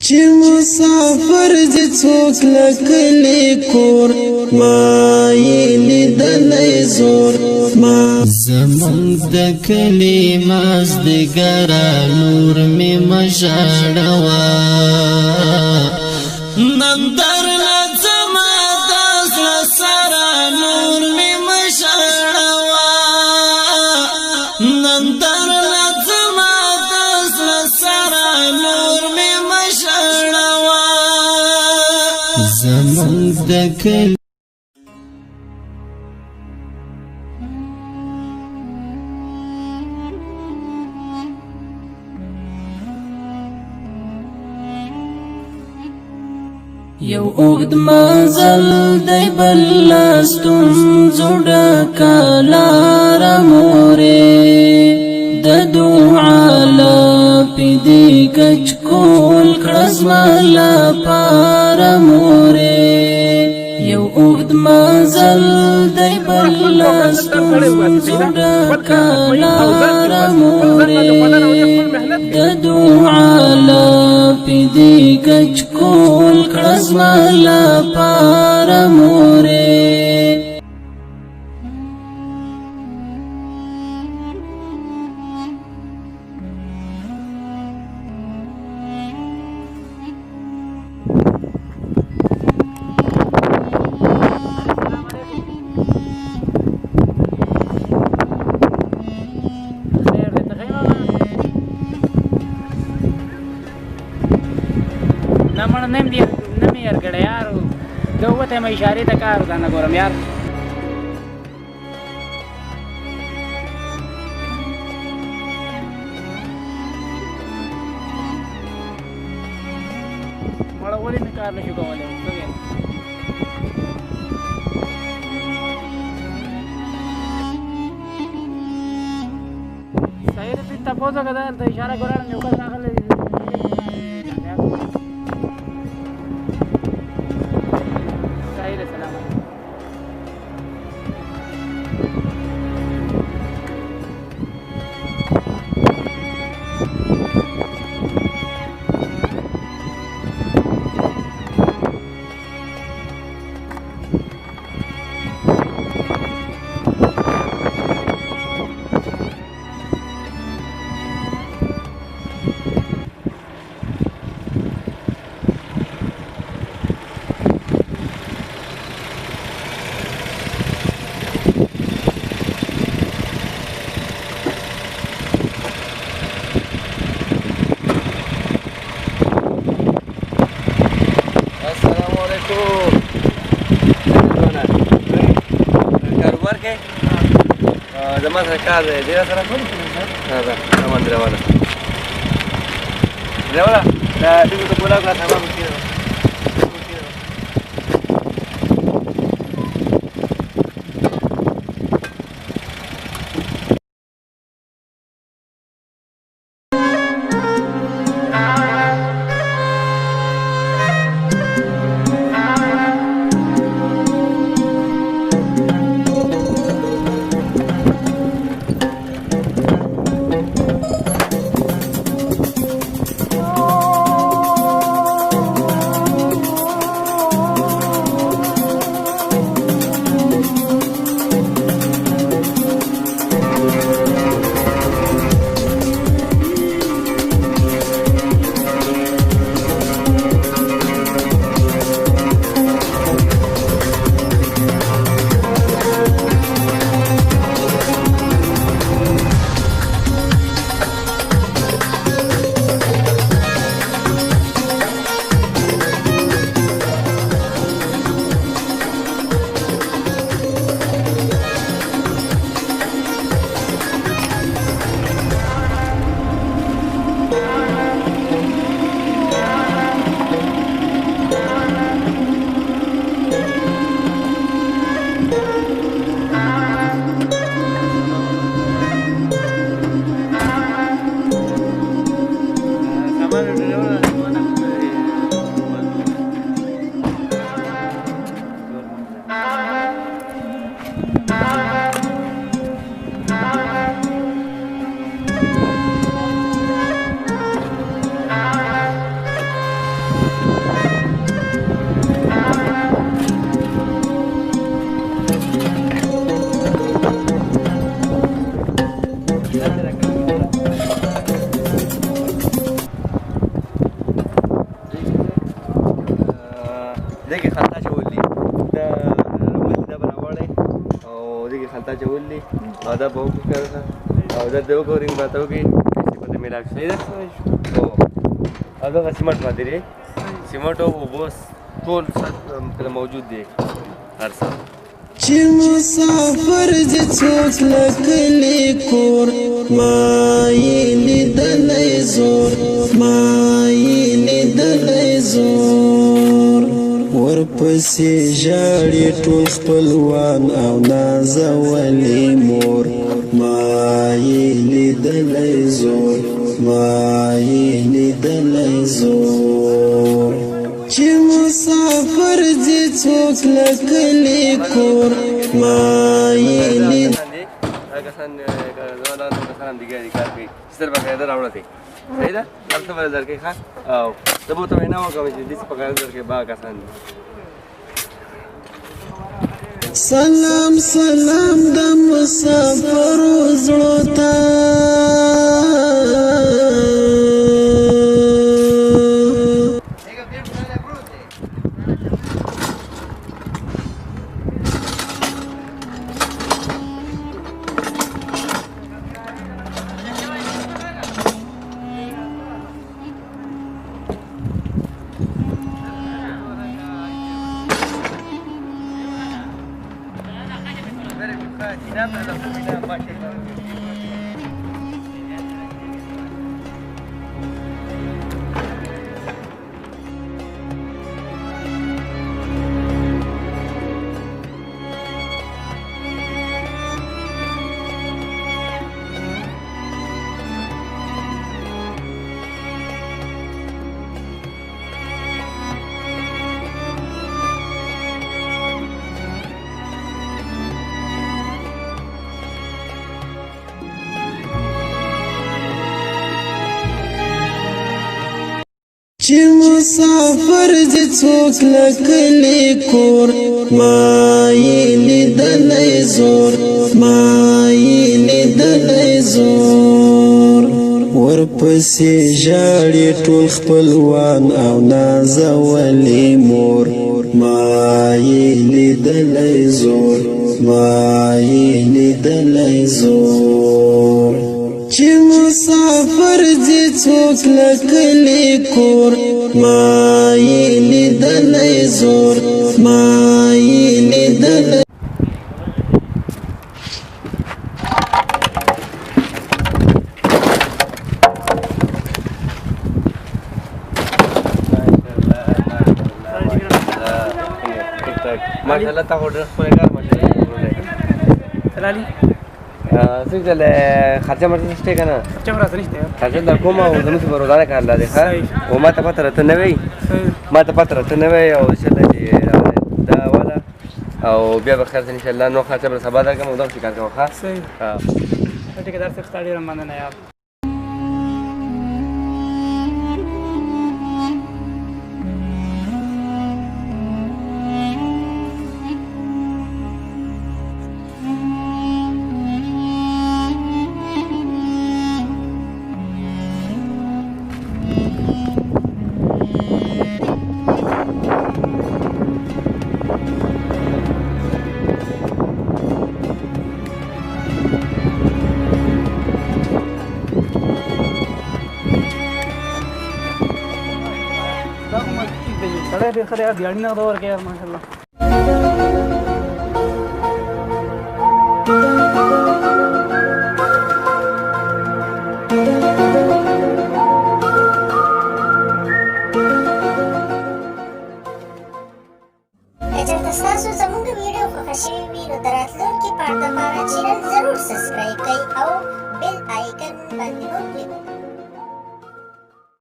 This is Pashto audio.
چې مسافر دې څوک لکلی کور ما یې لیدلی زور ما زمونږ د کلي مازدیګره نور مې مه ژاړوه نن درله ځمه د زړه سره نور مې مه ژاړوه نن درله ځمه د زړه سره نور مې مه ژاړوه زمونږ د کلي یو اوږد مزل دی بل له ستونزو ډکه لاره مورې د دعا لپې دې کچ کول کړه زما لپاره مورې یو اوږد مزل دی بل له ستونزو ډکه لاره مورې د دعا لپې دې کچ کول کړه زما لپاره مورې نمی یار کړه یار دو وته مې اشاره ته کار دا نه ګورم یار مړ ولې نه کار نشو کولای صحیح دې تاسو کده ته اشاره ګورم یو کس راغلی زما سره کار دی ډېره سره دا سامان درواله دا دغه ته بولا کړه سامان کېږي دې کې خلطه چولې دا مستي دا راوړې او دې کې خلطه چولې او دا به وکړه او دا د وګورین به ته وګي چې په دې ملاک شي دا او دا سیمټ باندې لري سیمټ او بوس ټول موجود دي هر څه چې مسافر دې څوک لکلی کور ما یې لیدلی زور ما یې لیدلی زور ورپسې ژاړي ټول خپلوان او نازولې مور ما یې لیدلی زور ما یې لیدلی زور چې مسافر دې څوک لکلی کور ما یې لیدلی کسان ځوانان کسان دیګا دي کار کوي ستر به قاعده راوړل دي صحیح ده تاسو ول درکې ښه او زه به ته وینا وکړم چې دې په قاعده درکې با کسان دي سلام سلام د مسافر زړه ته چې مسافر دې څوک لکلی کور ما یې لیدلی زور ما یې لیدلی زور ورپسې ژاړي ټول خپلوان او نازولې مور ما یې لیدلی زور ما یې لیدلی زور چې مسافر دې څوک لکلی کور ما یې لیدلی زور ما یې لیدلی ماشاءالله تا هوډر خپل کار ماشاءالله سلالي څنګه له خرچه مرته شته کنه خرچه مرته نشته خرچه در کومه او زموږ په روزانه کار لا دي ښه او ما ته پته راته نه وي ما ته پته راته نه وي او ان شاء الله چې دا ولا او بیا به خیر ان شاء الله نو خرچه به سبا درکم او دا څه کار کوم ښه صحیح ټیک دار څه ستړي رمانه نه یار خدای بیاړی نه دور کې یار ماشاءالله تاسو زموږ ویډیو خوښ شوی وي نو راتلونکي پارت لپاره چینل ضرور سبسکرایب کړئ او بیل آیکن باندې وکلیک